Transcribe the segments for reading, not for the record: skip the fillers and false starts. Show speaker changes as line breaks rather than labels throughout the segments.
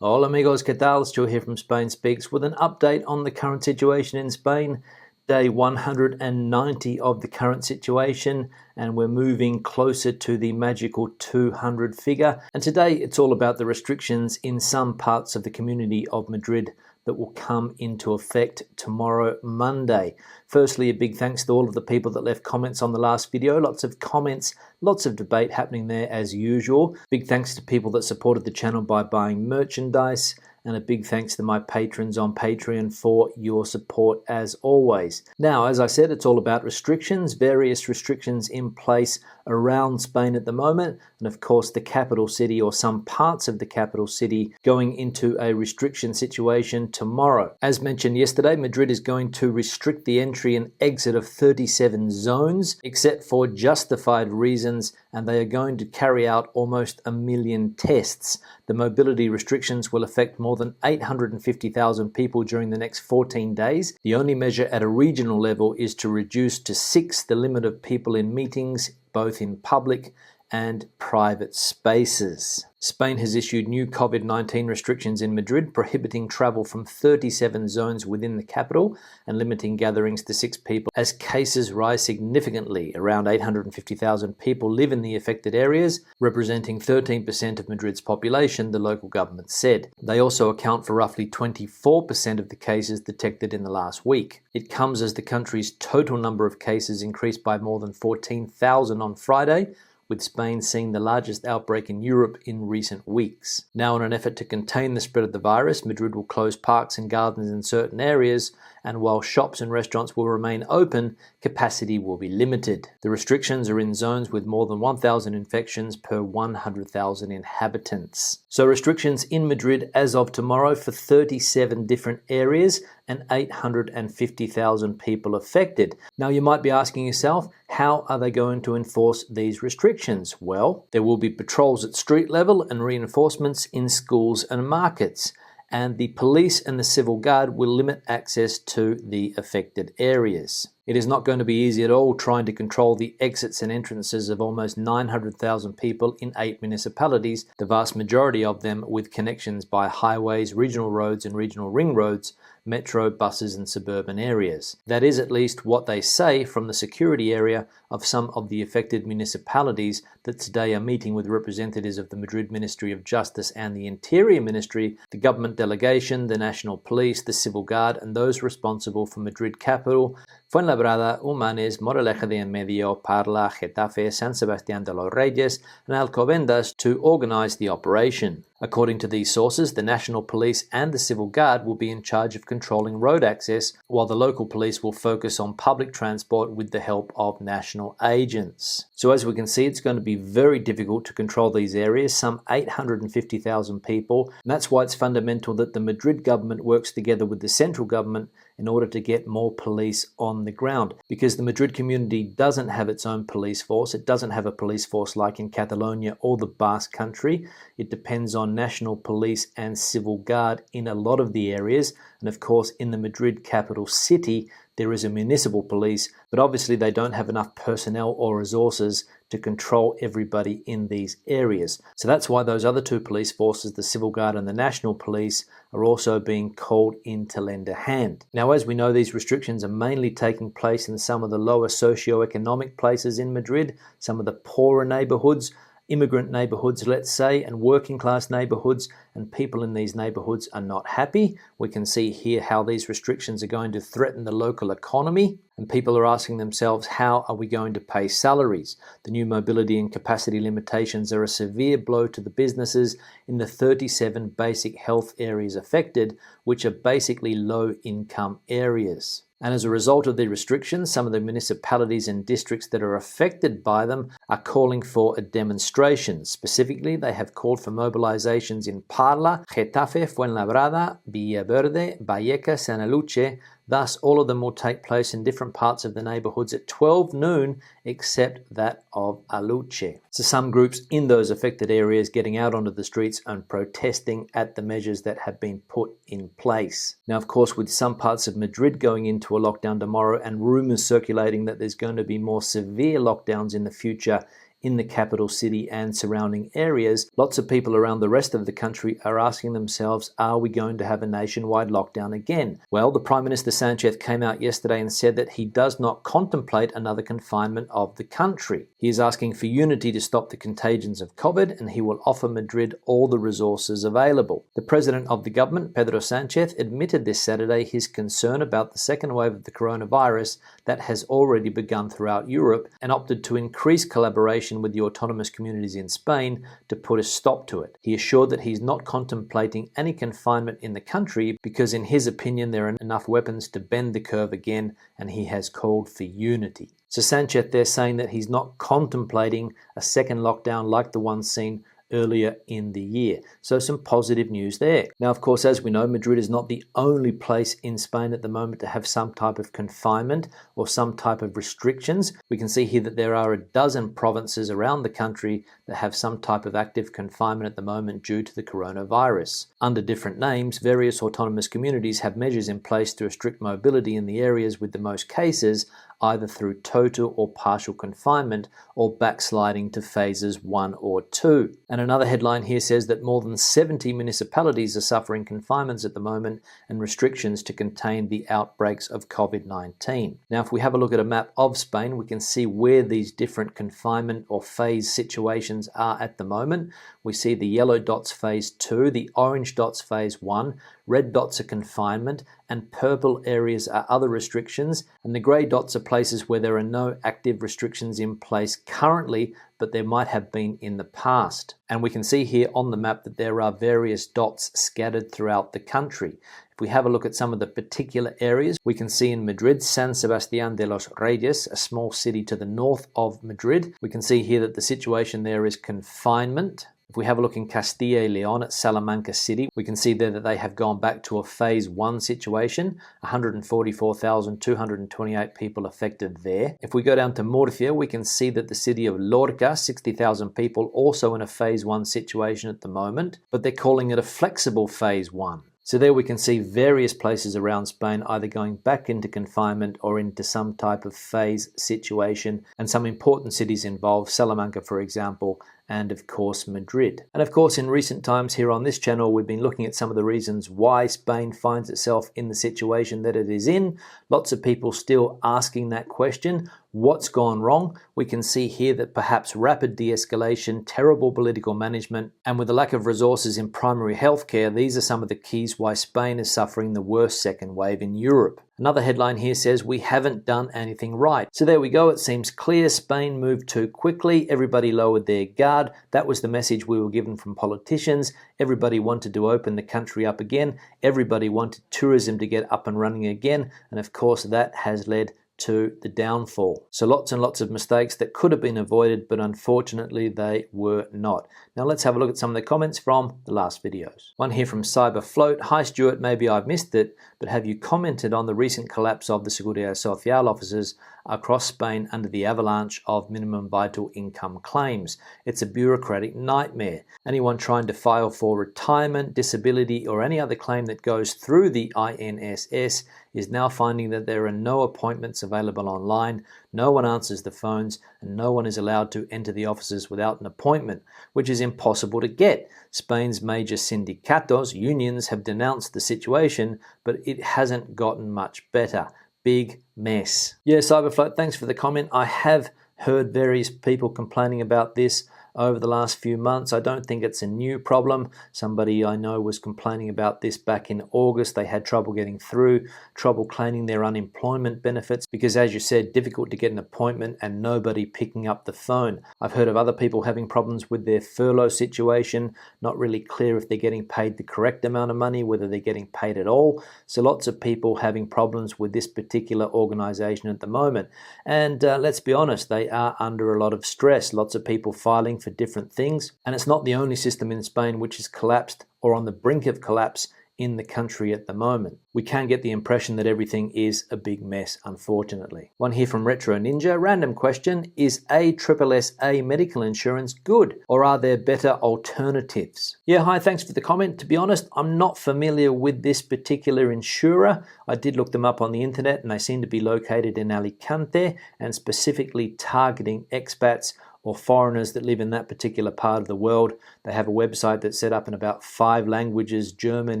Hola amigos, ¿qué tal? Stu here from Spain Speaks with an update on the current situation in Spain. Day 190 of the current situation, and we're moving closer to the magical 200 figure. And today it's all about the restrictions in some parts of the community of Madrid that will come into effect tomorrow, Monday. Firstly, a big thanks to all of the people that left comments on the last video. Lots of comments, lots of debate happening there as usual. Big thanks to people that supported the channel by buying merchandise, and a big thanks to my patrons on Patreon for your support as always. Now, as I said, it's all about restrictions, various restrictions in place around Spain at the moment, and of course the capital city or some parts of the capital city going into a restriction situation tomorrow. As mentioned yesterday, Madrid is going to restrict the entry and exit of 37 zones, except for justified reasons, and they are going to carry out almost 1 million tests. The mobility restrictions will affect more than 850,000 people during the next 14 days. The only measure at a regional level is to reduce to 6 the limit of people in meetings, both in public and private spaces. Spain has issued new COVID-19 restrictions in Madrid, prohibiting travel from 37 zones within the capital and limiting gatherings to 6 people as cases rise significantly. Around 850,000 people live in the affected areas, representing 13% of Madrid's population, the local government said. They also account for roughly 24% of the cases detected in the last week. It comes as the country's total number of cases increased by more than 14,000 on Friday, with Spain seeing the largest outbreak in Europe in recent weeks. Now, in an effort to contain the spread of the virus, Madrid will close parks and gardens in certain areas, and while shops and restaurants will remain open, capacity will be limited. The restrictions are in zones with more than 1,000 infections per 100,000 inhabitants. So restrictions in Madrid as of tomorrow for 37 different areas and 850,000 people affected. Now you might be asking yourself, how are they going to enforce these restrictions? Well, there will be patrols at street level and reinforcements in schools and markets. And the police and the civil guard will limit access to the affected areas. It is not going to be easy at all trying to control the exits and entrances of almost 900,000 people in 8 municipalities, the vast majority of them with connections by highways, regional roads and regional ring roads, metro, buses and suburban areas. That is at least what they say from the security area of some of the affected municipalities that today are meeting with representatives of the Madrid Ministry of Justice and the Interior Ministry, the government delegation, the National Police, the Civil Guard and those responsible for Madrid capital, Fuenlabrada, Humanes, Moraleja de Enmedio, Parla, Getafe, San Sebastián de los Reyes and Alcobendas to organize the operation. According to these sources, the National Police and the Civil Guard will be in charge of controlling road access, while the local police will focus on public transport with the help of national agents. So as we can see, it's going to be very difficult to control these areas, some 850,000 people, and that's why it's fundamental that the Madrid government works together with the central government in order to get more police on the ground, because the Madrid community doesn't have its own police force. It doesn't have a police force like in Catalonia or the Basque Country. It depends on national police and civil guard in a lot of the areas, and of course in the Madrid capital city there is a municipal police, but obviously they don't have enough personnel or resources to control everybody in these areas. So that's why those other 2 police forces, the Civil Guard and the National Police, are also being called in to lend a hand. Now, as we know, these restrictions are mainly taking place in some of the lower socio-economic places in Madrid, some of the poorer neighborhoods, immigrant neighborhoods, let's say, and working class neighborhoods, and people in these neighborhoods are not happy. We can see here how these restrictions are going to threaten the local economy, and people are asking themselves, how are we going to pay salaries? The new mobility and capacity limitations are a severe blow to the businesses in the 37 basic health areas affected, which are basically low-income areas. And as a result of the restrictions, some of the municipalities and districts that are affected by them are calling for a demonstration. Specifically, they have called for mobilizations in Parla, Getafe, Fuenlabrada, Villaverde, Vallecas, and Aluche. Thus, all of them will take place in different parts of the neighborhoods at 12 noon, except that of Aluche. So some groups in those affected areas getting out onto the streets and protesting at the measures that have been put in place. Now, of course, with some parts of Madrid going into a lockdown tomorrow and rumors circulating that there's going to be more severe lockdowns in the future in the capital city and surrounding areas, lots of people around the rest of the country are asking themselves, are we going to have a nationwide lockdown again? Well, the Prime Minister Sanchez came out yesterday and said that he does not contemplate another confinement of the country. He is asking for unity to stop the contagions of COVID, and he will offer Madrid all the resources available. The president of the government, Pedro Sanchez, admitted this Saturday his concern about the second wave of the coronavirus that has already begun throughout Europe, and opted to increase collaboration with the autonomous communities in Spain to put a stop to it. He assured that he's not contemplating any confinement in the country because, in his opinion, there are enough weapons to bend the curve again, and he has called for unity. So Sanchez there saying that he's not contemplating a second lockdown like the one seen earlier in the year. So some positive news there. Now, of course, as we know, Madrid is not the only place in Spain at the moment to have some type of confinement or some type of restrictions. We can see here that there are a dozen provinces around the country that have some type of active confinement at the moment due to the coronavirus. Under different names, various autonomous communities have measures in place to restrict mobility in the areas with the most cases, either through total or partial confinement or backsliding to phases 1 or 2. And another headline here says that more than 70 municipalities are suffering confinements at the moment and restrictions to contain the outbreaks of COVID-19. Now, if we have a look at a map of Spain, we can see where these different confinement or phase situations are at the moment. We see the yellow dots phase 2, the orange dots phase 1, red dots are confinement, and purple areas are other restrictions, and the grey dots are places where there are no active restrictions in place currently, but there might have been in the past. And we can see here on the map that there are various dots scattered throughout the country. If we have a look at some of the particular areas, we can see in Madrid, San Sebastián de los Reyes, a small city to the north of Madrid. We can see here that the situation there is confinement. If we have a look in Castilla y León at Salamanca City, we can see there that they have gone back to a phase 1 situation, 144,228 people affected there. If we go down to Murcia, we can see that the city of Lorca, 60,000 people, also in a phase 1 situation at the moment, but they're calling it a flexible phase 1. So there we can see various places around Spain either going back into confinement or into some type of phase situation, and some important cities involved, Salamanca for example, and of course Madrid. And of course, in recent times here on this channel, we've been looking at some of the reasons why Spain finds itself in the situation that it is in. Lots of people still asking that question. What's gone wrong? We can see here that perhaps rapid de-escalation, terrible political management, and with a lack of resources in primary healthcare, these are some of the keys why Spain is suffering the worst second wave in Europe. Another headline here says, we haven't done anything right. So there we go. It seems clear Spain moved too quickly. Everybody lowered their guard. That was the message we were given from politicians. Everybody wanted to open the country up again. Everybody wanted tourism to get up and running again. And of course, that has led to the downfall. So lots and lots of mistakes that could have been avoided, but unfortunately they were not. Now let's have a look at some of the comments from the last videos. One here from Cyberfloat. Hi Stuart, maybe I've missed it, but have you commented on the recent collapse of the Seguridad Social offices across Spain under the avalanche of minimum vital income claims? It's a bureaucratic nightmare. Anyone trying to file for retirement, disability, or any other claim that goes through the INSS is now finding that there are no appointments available online, no one answers the phones, and no one is allowed to enter the offices without an appointment, which is impossible to get. Spain's major sindicatos, unions, have denounced the situation, but it hasn't gotten much better. Big mess. Yeah, Cyberfloat, thanks for the comment. I have heard various people complaining about this over the last few months. I don't think it's a new problem. Somebody I know was complaining about this back in August. They had trouble getting through, trouble claiming their unemployment benefits because, as you said, difficult to get an appointment and nobody picking up the phone. I've heard of other people having problems with their furlough situation, not really clear if they're getting paid the correct amount of money, whether they're getting paid at all. So lots of people having problems with this particular organization at the moment. And let's be honest, they are under a lot of stress. Lots of people filing for different things, and it's not the only system in Spain which has collapsed or on the brink of collapse in the country at the moment. We can get the impression that everything is a big mess, unfortunately. One here from Retro Ninja. Random question: is ASSA medical insurance good, or are there better alternatives? Yeah, hi, thanks for the comment. To be honest, I'm not familiar with this particular insurer. I did look them up on the internet and they seem to be located in Alicante and specifically targeting expats or foreigners that live in that particular part of the world. They have a website that's set up in about 5 languages, German,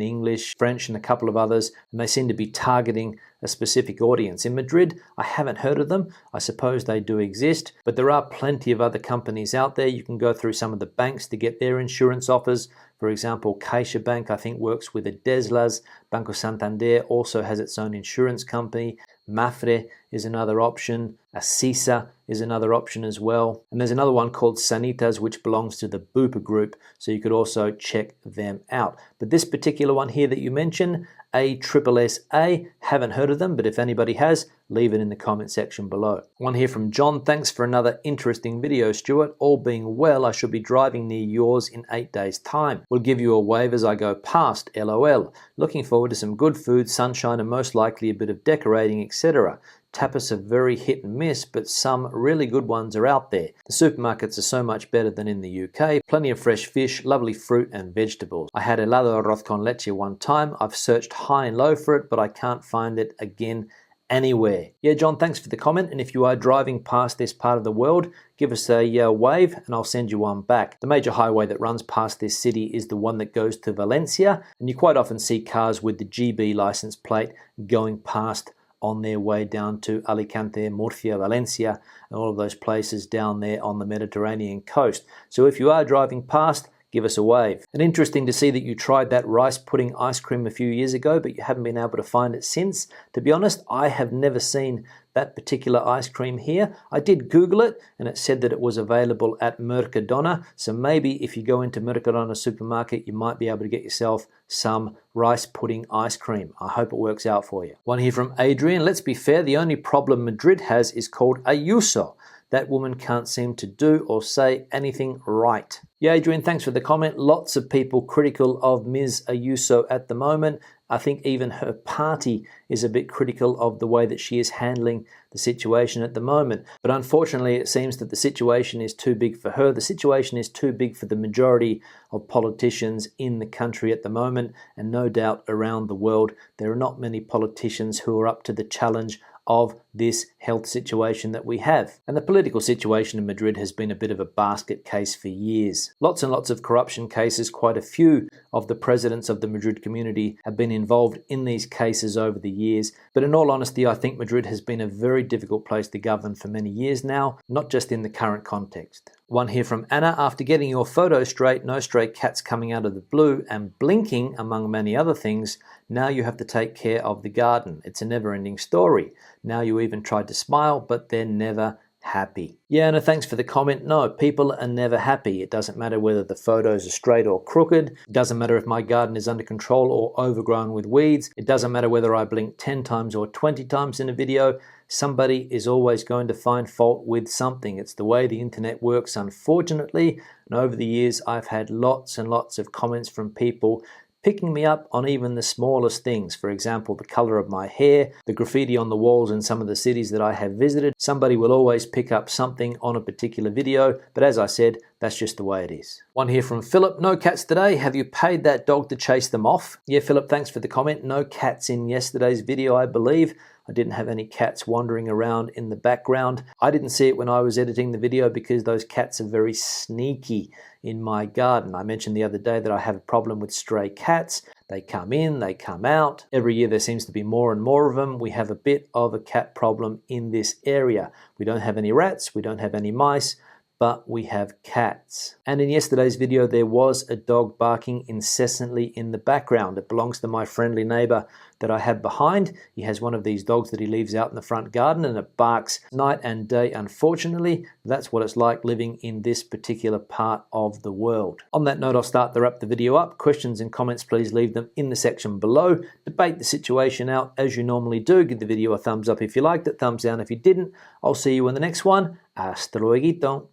English, French, and a couple of others, and they seem to be targeting a specific audience. In Madrid, I haven't heard of them. I suppose they do exist, but there are plenty of other companies out there. You can go through some of the banks to get their insurance offers. For example, CaixaBank, I think, works with Adeslas. Banco Santander also has its own insurance company. Mafre is another option. Asisa is another option as well. And there's another one called Sanitas, which belongs to the Bupa group, so you could also check them out. But this particular one here that you mentioned, ASSA, haven't heard of them, but if anybody has, leave it in the comment section below. One here from John: thanks for another interesting video, Stuart. All being well, I should be driving near yours in 8 days' time. We'll give you a wave as I go past, LOL. Looking forward to some good food, sunshine, and most likely a bit of decorating, etc. Tapas are very hit and miss, but some really good ones are out there. The supermarkets are so much better than in the UK. Plenty of fresh fish, lovely fruit and vegetables. I had helado arroz con leche one time. I've searched high and low for it, but I can't find it again anywhere. Yeah, John, thanks for the comment. And if you are driving past this part of the world, give us a wave and I'll send you one back. The major highway that runs past this city is the one that goes to Valencia, and you quite often see cars with the GB license plate going past on their way down to Alicante, Murcia, Valencia, and all of those places down there on the Mediterranean coast. So if you are driving past, give us a wave. And interesting to see that you tried that rice pudding ice cream a few years ago, but you haven't been able to find it since. To be honest, I have never seen that particular ice cream here. I did Google it and it said that it was available at Mercadona. So maybe if you go into Mercadona supermarket, you might be able to get yourself some rice pudding ice cream. I hope it works out for you. One here from Adrian: let's be fair, the only problem Madrid has is called Ayuso. That woman can't seem to do or say anything right. Yeah, Adrian, thanks for the comment. Lots of people critical of Ms. Ayuso at the moment. I think even her party is a bit critical of the way that she is handling the situation at the moment. But unfortunately, it seems that the situation is too big for her. The situation is too big for the majority of politicians in the country at the moment, and no doubt around the world. There are not many politicians who are up to the challenge of this health situation that we have. And the political situation in Madrid has been a bit of a basket case for years. Lots and lots of corruption cases. Quite a few of the presidents of the Madrid community have been involved in these cases over the years. But in all honesty, I think Madrid has been a very difficult place to govern for many years now, not just in the current context. One here from Anna: after getting your photo straight, no stray cats coming out of the blue and blinking, among many other things, now you have to take care of the garden. It's a never-ending story. Now you even tried to smile, but they're never happy. Yeah, no, thanks for the comment. No, people are never happy. It doesn't matter whether the photos are straight or crooked. It doesn't matter if my garden is under control or overgrown with weeds. It doesn't matter whether I blink 10 times or 20 times in a video. Somebody is always going to find fault with something. It's the way the internet works, unfortunately. And over the years, I've had lots and lots of comments from people picking me up on even the smallest things. For example, the color of my hair, the graffiti on the walls in some of the cities that I have visited. Somebody will always pick up something on a particular video, but as I said, that's just the way it is. One here from Philip: no cats today. Have you paid that dog to chase them off? Yeah, Philip, thanks for the comment. No cats in yesterday's video, I believe. I didn't have any cats wandering around in the background. I didn't see it when I was editing the video because those cats are very sneaky in my garden. I mentioned the other day that I have a problem with stray cats. They come in, they come out. Every year there seems to be more and more of them. We have a bit of a cat problem in this area. We don't have any rats, we don't have any mice, but we have cats. And in yesterday's video, there was a dog barking incessantly in the background. It belongs to my friendly neighbor that I have behind. He has one of these dogs that he leaves out in the front garden, and it barks night and day, unfortunately. That's what it's like living in this particular part of the world. On that note, I'll start to wrap the video up. Questions and comments, please leave them in the section below. Debate the situation out as you normally do. Give the video a thumbs up if you liked it, thumbs down if you didn't. I'll see you in the next one. Hasta luego.